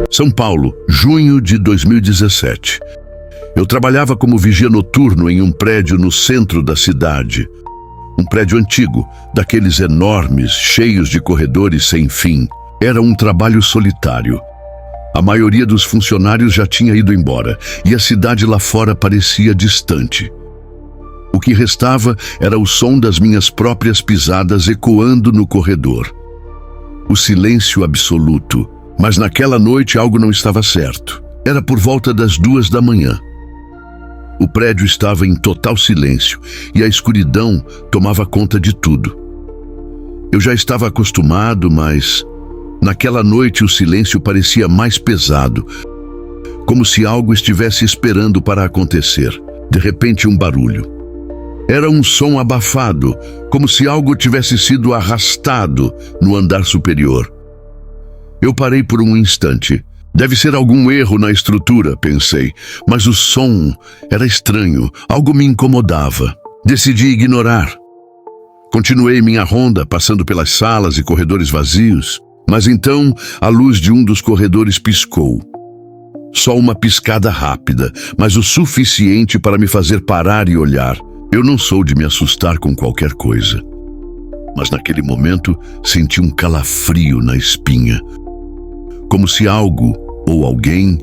São Paulo, junho de 2017. Eu trabalhava como vigia noturno em um prédio no centro da cidade. Um prédio antigo, daqueles enormes, cheios de corredores sem fim. Era um trabalho solitário. A maioria dos funcionários já tinha ido embora e a cidade lá fora parecia distante. O que restava era o som das minhas próprias pisadas ecoando no corredor. O silêncio absoluto. Mas naquela noite algo não estava certo. Era por volta das 2 da manhã. O prédio estava em total silêncio e a escuridão tomava conta de tudo. Eu já estava acostumado, mas naquela noite o silêncio parecia mais pesado, como se algo estivesse esperando para acontecer. De repente, um barulho. Era um som abafado, como se algo tivesse sido arrastado no andar superior. Eu parei por um instante. Deve ser algum erro na estrutura, pensei, mas o som era estranho, algo me incomodava. Decidi ignorar. Continuei minha ronda, passando pelas salas e corredores vazios, mas então a luz de um dos corredores piscou. Só uma piscada rápida, mas o suficiente para me fazer parar e olhar. Eu não sou de me assustar com qualquer coisa, mas naquele momento senti um calafrio na espinha, como se algo ou alguém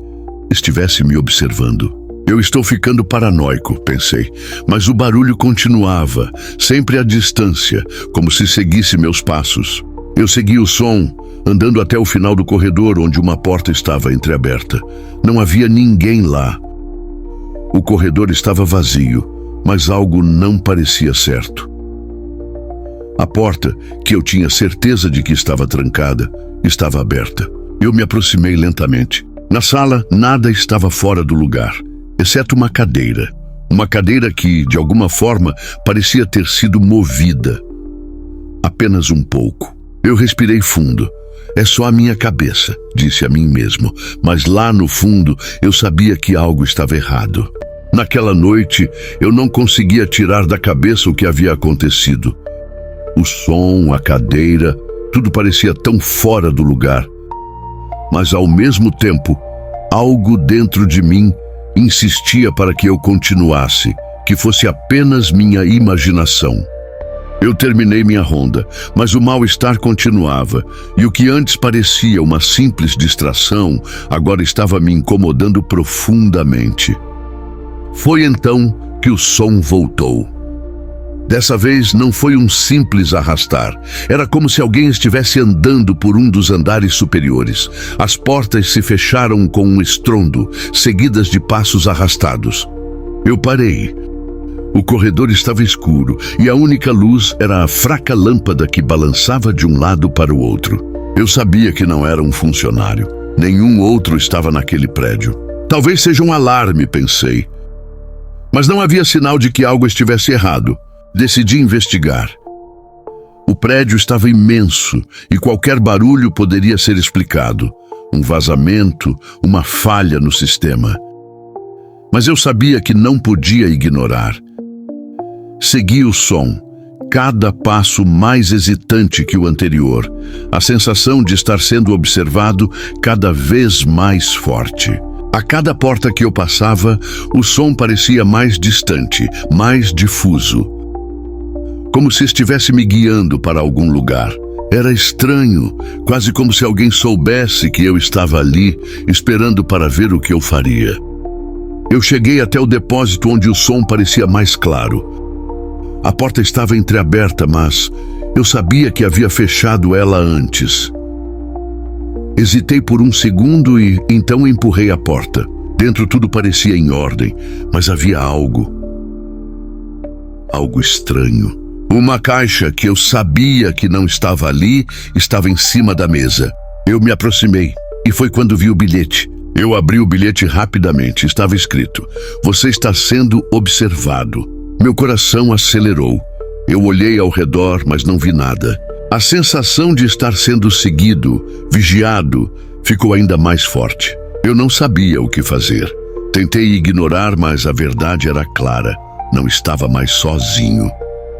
estivesse me observando. Eu estou ficando paranoico, pensei, mas o barulho continuava, sempre à distância, como se seguisse meus passos. Eu segui o som, andando até o final do corredor onde uma porta estava entreaberta. Não havia ninguém lá. O corredor estava vazio, mas algo não parecia certo. A porta, que eu tinha certeza de que estava trancada, estava aberta. Eu me aproximei lentamente. Na sala, nada estava fora do lugar, exceto uma cadeira. Uma cadeira que, de alguma forma, parecia ter sido movida. Apenas um pouco. Eu respirei fundo. É só a minha cabeça, disse a mim mesmo, mas lá no fundo eu sabia que algo estava errado. Naquela noite, eu não conseguia tirar da cabeça o que havia acontecido. O som, a cadeira, tudo parecia tão fora do lugar. Mas ao mesmo tempo, algo dentro de mim insistia para que eu continuasse, que fosse apenas minha imaginação. Eu terminei minha ronda, mas o mal-estar continuava, e o que antes parecia uma simples distração, agora estava me incomodando profundamente. Foi então que o som voltou. Dessa vez não foi um simples arrastar. Era como se alguém estivesse andando por um dos andares superiores. As portas se fecharam com um estrondo, seguidas de passos arrastados. Eu parei. O corredor estava escuro e a única luz era a fraca lâmpada que balançava de um lado para o outro. Eu sabia que não era um funcionário. Nenhum outro estava naquele prédio. Talvez seja um alarme, pensei. Mas não havia sinal de que algo estivesse errado. Decidi investigar. O prédio estava imenso e qualquer barulho poderia ser explicado. Um vazamento, uma falha no sistema. Mas eu sabia que não podia ignorar. Segui o som, cada passo mais hesitante que o anterior, a sensação de estar sendo observado cada vez mais forte. A cada porta que eu passava, o som parecia mais distante, mais difuso. Como se estivesse me guiando para algum lugar. Era estranho, quase como se alguém soubesse que eu estava ali, esperando para ver o que eu faria. Eu cheguei até o depósito onde o som parecia mais claro. A porta estava entreaberta, mas eu sabia que havia fechado ela antes. Hesitei por um segundo e então empurrei a porta. Dentro tudo parecia em ordem, mas havia algo estranho. Uma caixa que eu sabia que não estava ali, estava em cima da mesa. Eu me aproximei e foi quando vi o bilhete. Eu abri o bilhete rapidamente. Estava escrito: "Você está sendo observado." Meu coração acelerou. Eu olhei ao redor, mas não vi nada. A sensação de estar sendo seguido, vigiado, ficou ainda mais forte. Eu não sabia o que fazer. Tentei ignorar, mas a verdade era clara. Não estava mais sozinho.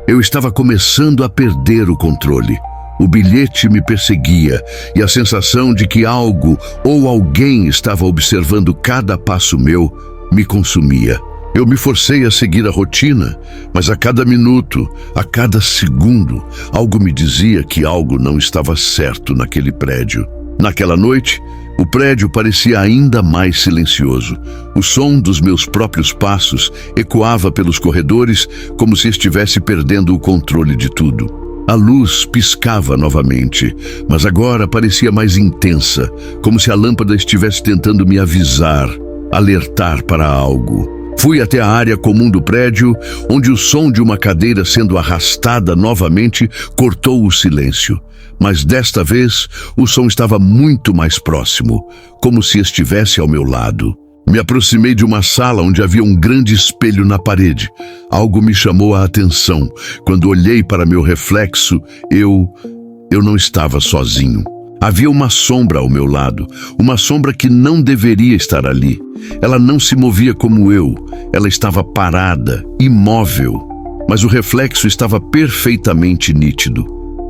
Eu estava começando a perder o controle. O bilhete me perseguia e a sensação de que algo ou alguém estava observando cada passo meu me consumia. Eu me forcei a seguir a rotina, mas a cada minuto, a cada segundo, algo me dizia que algo não estava certo naquele prédio. Naquela noite, o prédio parecia ainda mais silencioso. O som dos meus próprios passos ecoava pelos corredores como se estivesse perdendo o controle de tudo. A luz piscava novamente, mas agora parecia mais intensa, como se a lâmpada estivesse tentando me avisar, alertar para algo. Fui até a área comum do prédio, onde o som de uma cadeira sendo arrastada novamente cortou o silêncio. Mas desta vez, o som estava muito mais próximo, como se estivesse ao meu lado. Me aproximei de uma sala onde havia um grande espelho na parede. Algo me chamou a atenção. Quando olhei para meu reflexo, eu não estava sozinho. Havia uma sombra ao meu lado, uma sombra que não deveria estar ali. Ela não se movia como eu, ela estava parada, imóvel. Mas o reflexo estava perfeitamente nítido.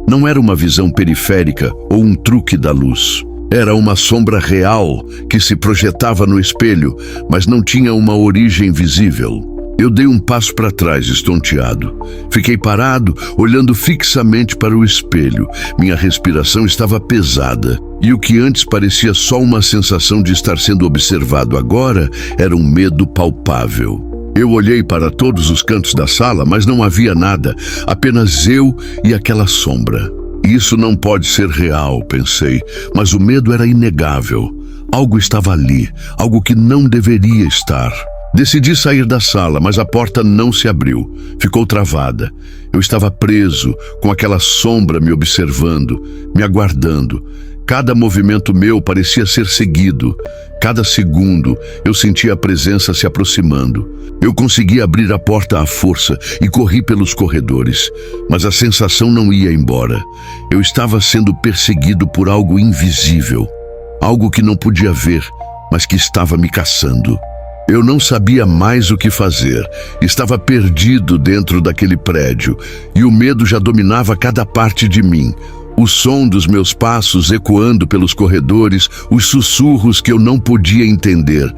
Não era uma visão periférica ou um truque da luz. Era uma sombra real que se projetava no espelho, mas não tinha uma origem visível. Eu dei um passo para trás, estonteado. Fiquei parado, olhando fixamente para o espelho. Minha respiração estava pesada, e o que antes parecia só uma sensação de estar sendo observado agora era um medo palpável. Eu olhei para todos os cantos da sala, mas não havia nada, apenas eu e aquela sombra. Isso não pode ser real, pensei, mas o medo era inegável. Algo estava ali, algo que não deveria estar. Decidi sair da sala, mas a porta não se abriu. Ficou travada. Eu estava preso, com aquela sombra me observando, me aguardando. Cada movimento meu parecia ser seguido. Cada segundo, eu sentia a presença se aproximando. Eu consegui abrir a porta à força e corri pelos corredores, mas a sensação não ia embora. Eu estava sendo perseguido por algo invisível, algo que não podia ver, mas que estava me caçando. Eu não sabia mais o que fazer. Estava perdido dentro daquele prédio e o medo já dominava cada parte de mim. O som dos meus passos ecoando pelos corredores, os sussurros que eu não podia entender.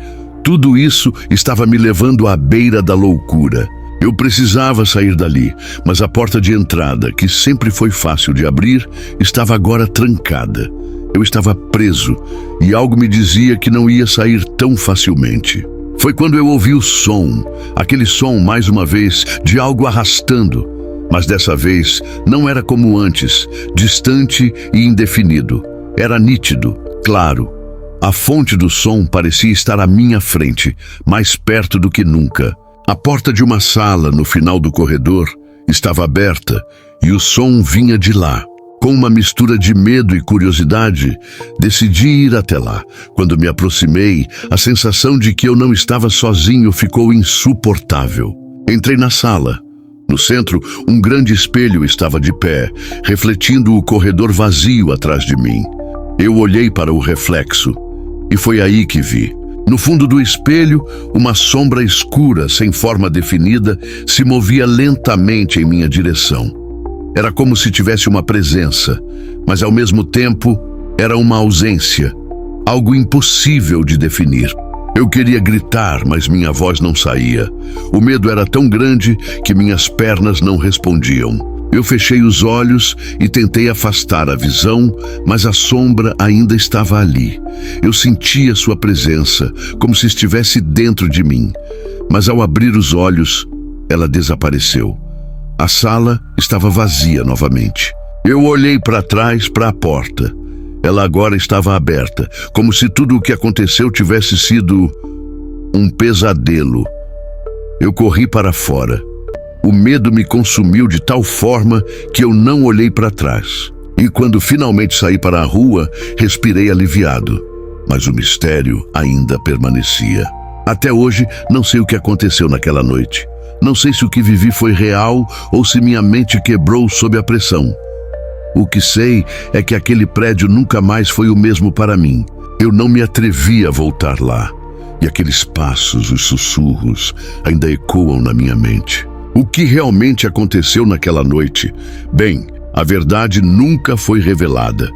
Tudo isso estava me levando à beira da loucura. Eu precisava sair dali, mas a porta de entrada, que sempre foi fácil de abrir, estava agora trancada. Eu estava preso e algo me dizia que não ia sair tão facilmente. Foi quando eu ouvi o som, aquele som, mais uma vez, de algo arrastando. Mas dessa vez não era como antes, distante e indefinido. Era nítido, claro. A fonte do som parecia estar à minha frente, mais perto do que nunca. A porta de uma sala no final do corredor estava aberta e o som vinha de lá. Com uma mistura de medo e curiosidade, decidi ir até lá. Quando me aproximei, a sensação de que eu não estava sozinho ficou insuportável. Entrei na sala. No centro, um grande espelho estava de pé, refletindo o corredor vazio atrás de mim. Eu olhei para o reflexo e foi aí que vi. No fundo do espelho, uma sombra escura, sem forma definida, se movia lentamente em minha direção. Era como se tivesse uma presença, mas ao mesmo tempo era uma ausência, algo impossível de definir. Eu queria gritar, mas minha voz não saía. O medo era tão grande que minhas pernas não respondiam. Eu fechei os olhos e tentei afastar a visão, mas a sombra ainda estava ali. Eu sentia sua presença, como se estivesse dentro de mim. Mas ao abrir os olhos, ela desapareceu. A sala estava vazia novamente. Eu olhei para trás, para a porta. Ela agora estava aberta, como se tudo o que aconteceu tivesse sido um pesadelo. Eu corri para fora. O medo me consumiu de tal forma que eu não olhei para trás. E quando finalmente saí para a rua, respirei aliviado. Mas o mistério ainda permanecia. Até hoje, não sei o que aconteceu naquela noite. Não sei se o que vivi foi real ou se minha mente quebrou sob a pressão. O que sei é que aquele prédio nunca mais foi o mesmo para mim. Eu não me atrevi a voltar lá. E aqueles passos, os sussurros, ainda ecoam na minha mente. O que realmente aconteceu naquela noite? Bem, A verdade nunca foi revelada.